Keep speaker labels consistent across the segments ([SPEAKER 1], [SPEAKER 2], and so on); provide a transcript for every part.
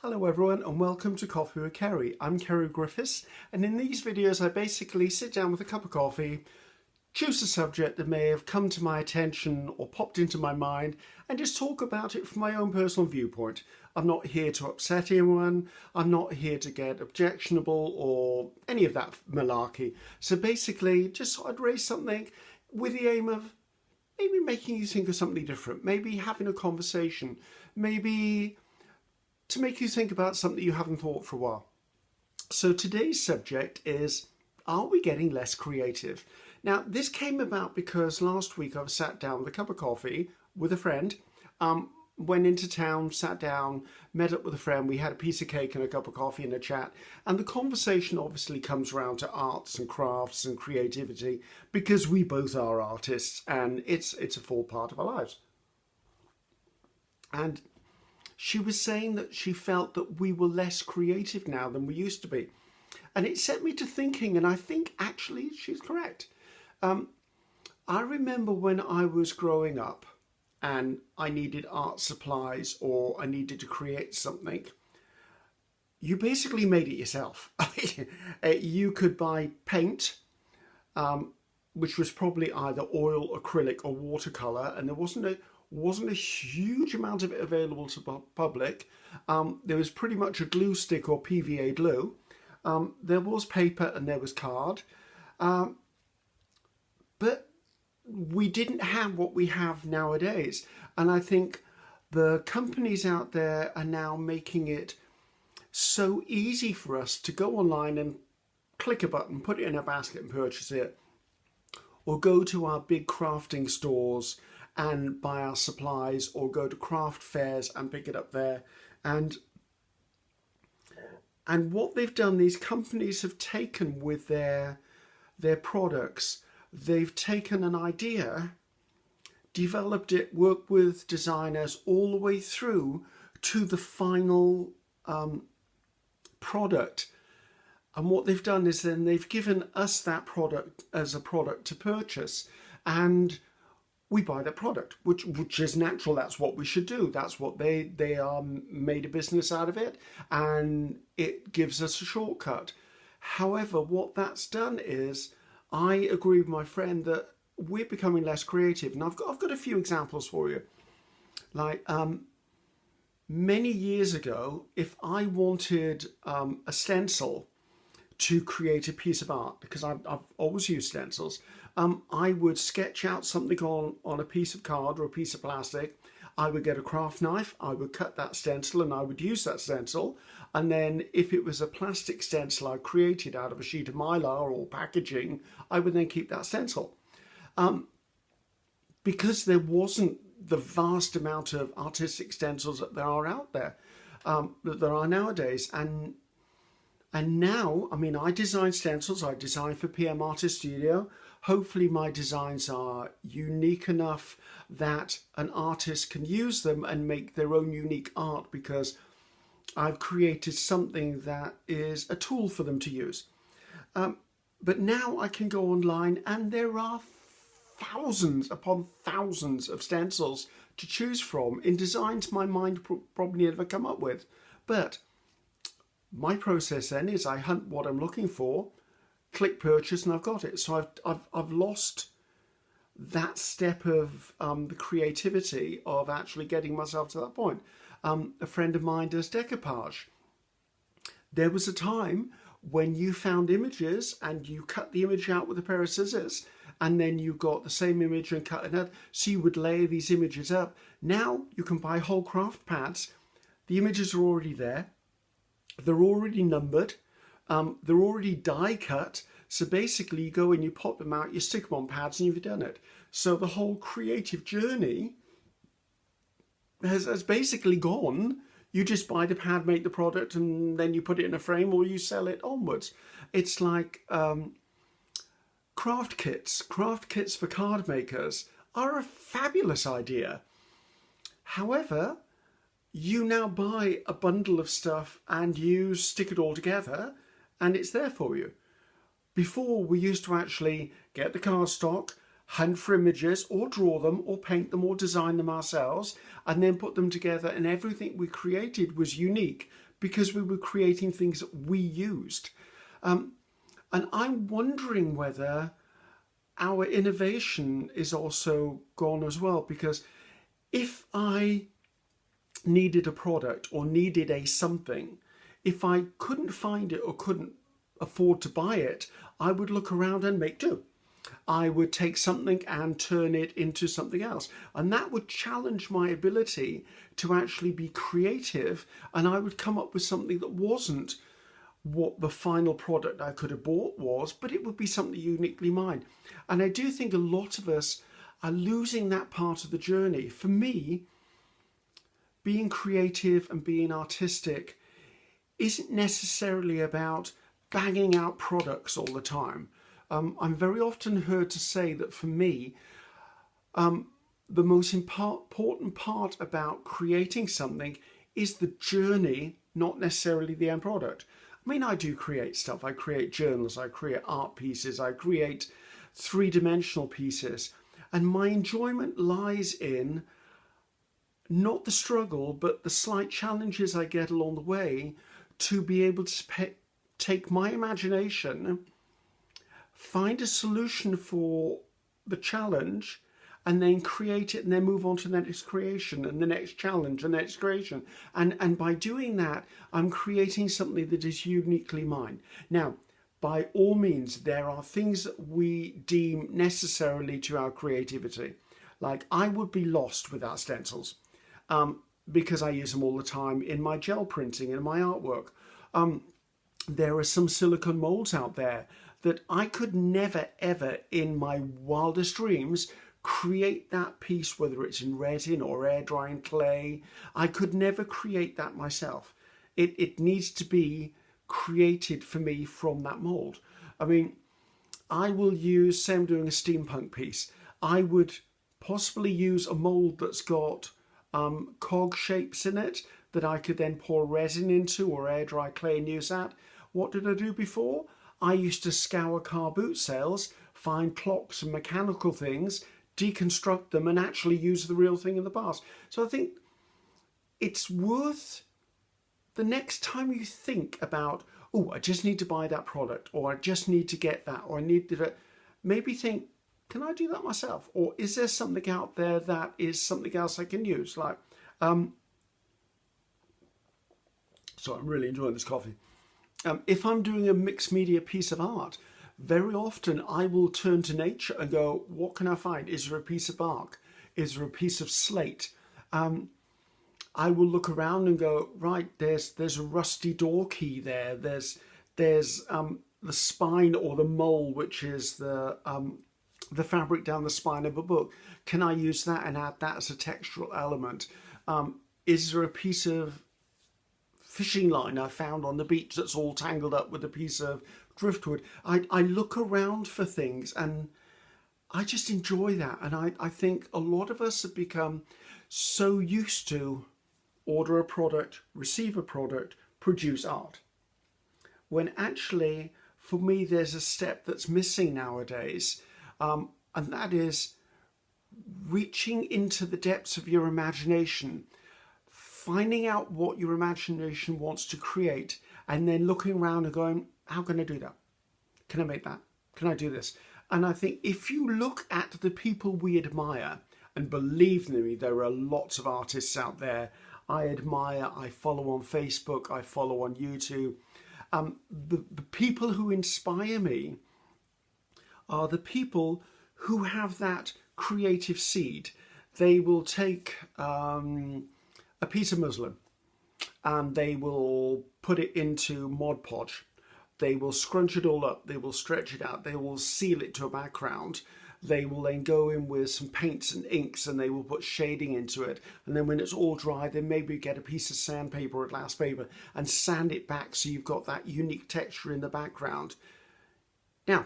[SPEAKER 1] Hello everyone and welcome to Coffee with Ceri. I'm Ceri Griffiths, and in these videos I basically sit down with a cup of coffee, choose a subject that may have come to my attention or popped into my mind and just talk about it from my own personal viewpoint. I'm not here to upset anyone, I'm not here to get objectionable or any of that malarkey. So basically just thought I'd raise something with the aim of maybe making you think of something different, maybe having a conversation, maybe to make you think about something you haven't thought for a while. So today's subject is, are we getting less creative? Now, this came about because last week I was sat down with a cup of coffee with a friend, went into town, sat down, met up with a friend, we had a piece of cake and a cup of coffee and a chat, and the conversation obviously comes around to arts and crafts and creativity because we both are artists and it's a full part of our lives. And she was saying that she felt that we were less creative now than we used to be. And it set me to thinking, and I think actually she's correct. I remember when I was growing up and I needed art supplies or I needed to create something, you basically made it yourself. You could buy paint, which was probably either oil, acrylic or watercolour, and there wasn't a huge amount of it available to the public. There was pretty much a glue stick or PVA glue. There was paper and there was card. But we didn't have what we have nowadays. And I think the companies out there are now making it so easy for us to go online and click a button, put it in a basket and purchase it. Or go to our big crafting stores and buy our supplies, or go to craft fairs and pick it up there. And what they've done, these companies have taken with their products, they've taken an idea, developed it, worked with designers all the way through to the final product. And what they've done is then they've given us that product as a product to purchase, and we buy the product, which is natural. That's what we should do. That's what they are made a business out of it, and it gives us a shortcut. However, what that's done is, I agree with my friend that we're becoming less creative, and I've got a few examples for you. Like many years ago, if I wanted a stencil to create a piece of art, because I've always used stencils, I would sketch out something on a piece of card or a piece of plastic. I would get a craft knife, I would cut that stencil and I would use that stencil. And then if it was a plastic stencil I created out of a sheet of mylar or packaging, I would then keep that stencil. Because there wasn't the vast amount of artistic stencils that there are out there, that there are nowadays. And now, I mean, I design stencils, I design for PM Artist Studio. Hopefully my designs are unique enough that an artist can use them and make their own unique art, because I've created something that is a tool for them to use. But now I can go online and there are thousands upon thousands of stencils to choose from in designs my mind probably never come up with. But my process then is I hunt what I'm looking for, click purchase, and I've got it. So I've lost that step of the creativity of actually getting myself to that point. A friend of mine does decoupage. There was a time when you found images and you cut the image out with a pair of scissors, and then you got the same image and cut another. So you would layer these images up. Now you can buy whole craft pads. The images are already there. They're already numbered, they're already die cut, so basically you go and you pop them out, you stick them on pads and you've done it. So the whole creative journey has basically gone. You just buy the pad, make the product, and then you put it in a frame or you sell it onwards. It's like craft kits for card makers are a fabulous idea. However, you now buy a bundle of stuff and you stick it all together and it's there for you. Before, we used to actually get the cardstock, hunt for images or draw them or paint them or design them ourselves and then put them together, and everything we created was unique because we were creating things that we used. And I'm wondering whether our innovation is also gone as well, because if I needed a product or needed a something, if I couldn't find it or couldn't afford to buy it, I would look around and make do. I would take something and turn it into something else. And that would challenge my ability to actually be creative. And I would come up with something that wasn't what the final product I could have bought was, but it would be something uniquely mine. And I do think a lot of us are losing that part of the journey. For me, being creative and being artistic isn't necessarily about banging out products all the time. I'm very often heard to say that for me, the most important part about creating something is the journey, not necessarily the end product. I mean, I do create stuff. I create journals, I create art pieces, I create three-dimensional pieces. And my enjoyment lies in not the struggle, but the slight challenges I get along the way to be able to take my imagination, find a solution for the challenge, and then create it, and then move on to the next creation and the next challenge and the next creation. And by doing that, I'm creating something that is uniquely mine. Now, by all means, there are things that we deem necessarily to our creativity. Like, I would be lost without stencils, because I use them all the time in my gel printing and my artwork. There are some silicone molds out there that I could never, ever in my wildest dreams create that piece, whether it's in resin or air drying clay. I could never create that myself. It needs to be created for me from that mold. I mean, I will use, say I'm doing a steampunk piece, I would possibly use a mold that's got cog shapes in it that I could then pour resin into or air dry clay and use that. What did I do before? I used to scour car boot sales, find clocks and mechanical things, deconstruct them and actually use the real thing in the past. So I think it's worth, the next time you think about, oh, I just need to buy that product, or I just need to get that, or I need to, maybe think, can I do that myself? Or is there something out there that is something else I can use? Like, so I'm really enjoying this coffee. If I'm doing a mixed media piece of art, very often I will turn to nature and go, what can I find? Is there a piece of bark? Is there a piece of slate? I will look around and go, right, there's a rusty door key there. There's the spine or the mole, which is the fabric down the spine of a book. Can I use that and add that as a textural element? Is there a piece of fishing line I found on the beach that's all tangled up with a piece of driftwood? I look around for things and I just enjoy that. And I think a lot of us have become so used to order a product, receive a product, produce art, when actually for me there's a step that's missing nowadays, and that is reaching into the depths of your imagination, finding out what your imagination wants to create, and then looking around and going, how can I do that? Can I make that? Can I do this? And I think if you look at the people we admire, and believe me, there are lots of artists out there I admire, I follow on Facebook, I follow on YouTube. The people who inspire me are the people who have that creative seed. They will take a piece of muslin and they will put it into Mod Podge. They will scrunch it all up, they will stretch it out, they will seal it to a background. They will then go in with some paints and inks and they will put shading into it. And then when it's all dry, then maybe get a piece of sandpaper or glass paper and sand it back so you've got that unique texture in the background. Now,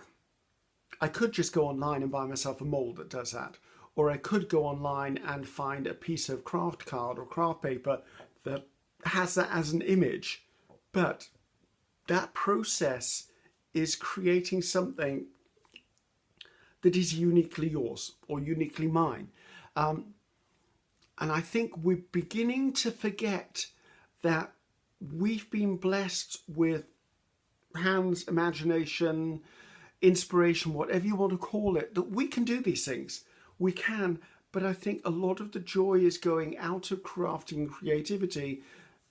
[SPEAKER 1] I could just go online and buy myself a mold that does that. Or I could go online and find a piece of craft card or craft paper that has that as an image. But that process is creating something that is uniquely yours or uniquely mine. And I think we're beginning to forget that we've been blessed with hands, imagination, inspiration, whatever you want to call it, that we can do these things. We can, but I think a lot of the joy is going out of crafting and creativity,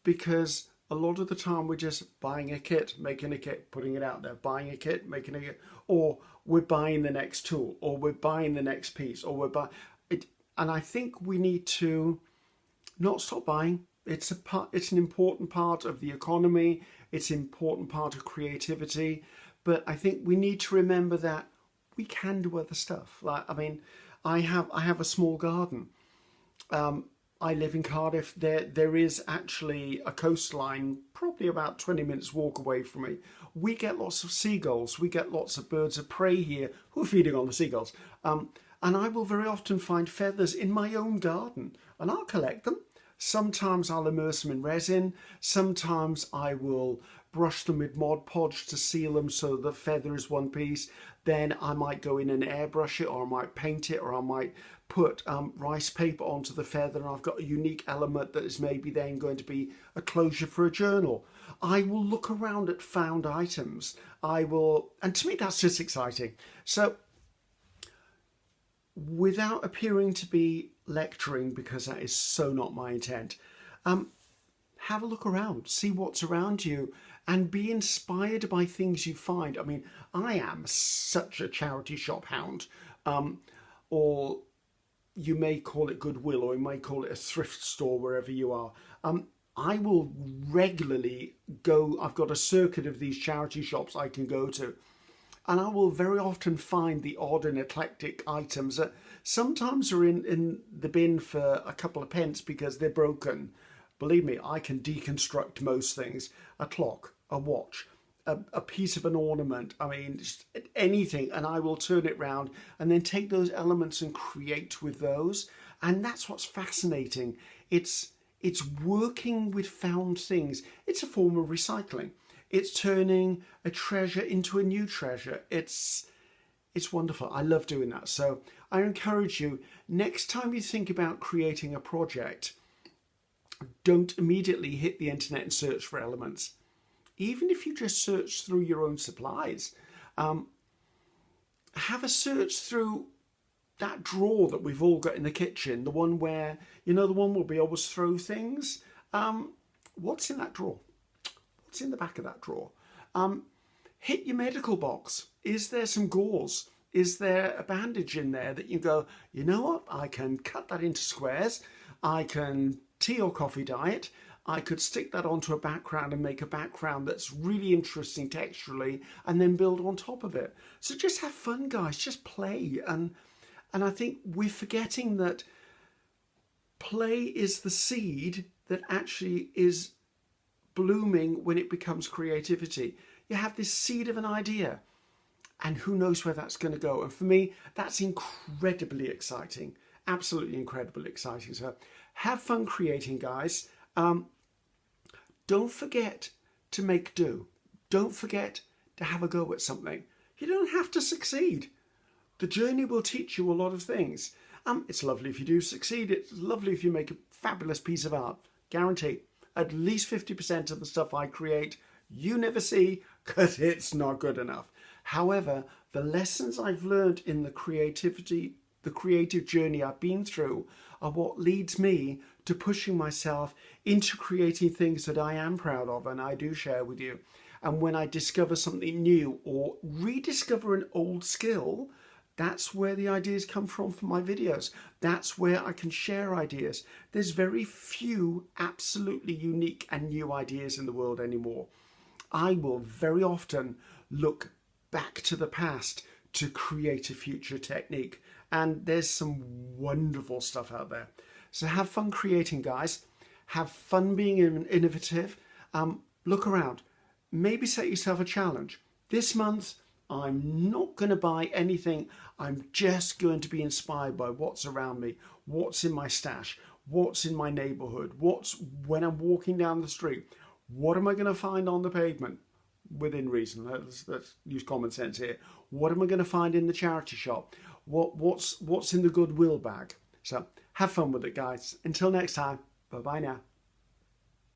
[SPEAKER 1] because a lot of the time we're just buying a kit, making a kit, putting it out there, buying a kit, making a kit, or we're buying the next tool, or we're buying the next piece, or we're buying it. And I think we need to not stop buying. It's an important part of the economy. It's an important part of creativity. But I think we need to remember that we can do other stuff. Like, I mean, I have a small garden. I live in Cardiff. There is actually a coastline, probably about 20 minutes walk away from me. We get lots of seagulls. We get lots of birds of prey here who are feeding on the seagulls. And I will very often find feathers in my own garden, and I'll collect them. Sometimes I'll immerse them in resin. Sometimes I will brush them with Mod Podge to seal them so the feather is one piece. Then I might go in and airbrush it, or I might paint it, or I might put rice paper onto the feather, and I've got a unique element that is maybe then going to be a closure for a journal. I will look around at found items. And to me that's just exciting. So without appearing to be lecturing, because that is so not my intent, have a look around, see what's around you, and be inspired by things you find. I mean, I am such a charity shop hound, or you may call it Goodwill, or you may call it a thrift store, wherever you are. I will regularly go, I've got a circuit of these charity shops I can go to, and I will very often find the odd and eclectic items that sometimes are in the bin for a couple of pence because they're broken. Believe me, I can deconstruct most things. A clock, a watch, a piece of an ornament, I mean, just anything, and I will turn it round and then take those elements and create with those. And that's what's fascinating. It's working with found things. It's a form of recycling. It's turning a treasure into a new treasure. It's wonderful. I love doing that. So I encourage you, next time you think about creating a project, don't immediately hit the internet and search for elements. Even if you just search through your own supplies, have a search through that drawer that we've all got in the kitchen, the one where, the one where we always throw things. What's in that drawer? What's in the back of that drawer? Hit your medical box. Is there some gauze? Is there a bandage in there that you go, you know what? I can cut that into squares. I can tea or coffee dye it. I could stick that onto a background and make a background that's really interesting texturally, and then build on top of it. So just have fun, guys. Just play. And I think we're forgetting that play is the seed that actually is blooming when it becomes creativity. You have this seed of an idea, and who knows where that's going to go. And for me, that's incredibly exciting. Absolutely incredibly exciting. So have fun creating, guys. Don't forget to make do. Don't forget to have a go at something. You don't have to succeed. The journey will teach you a lot of things. It's lovely if you do succeed. It's lovely if you make a fabulous piece of art. Guarantee. At least 50% of the stuff I create, you never see because it's not good enough. However, the lessons I've learned in the creative journey I've been through are what leads me to pushing myself into creating things that I am proud of and I do share with you. And when I discover something new or rediscover an old skill, that's where the ideas come from for my videos. That's where I can share ideas. There's very few absolutely unique and new ideas in the world anymore. I will very often look back to the past to create a future technique. And there's some wonderful stuff out there. So have fun creating, guys. Have fun being innovative. Look around. Maybe set yourself a challenge. This month, I'm not going to buy anything. I'm just going to be inspired by what's around me, what's in my stash, what's in my neighborhood, when I'm walking down the street, what am I going to find on the pavement? Within reason, let's use common sense here. What am I going to find in the charity shop? What's in the Goodwill bag? So have fun with it, guys. Until next time, bye-bye now.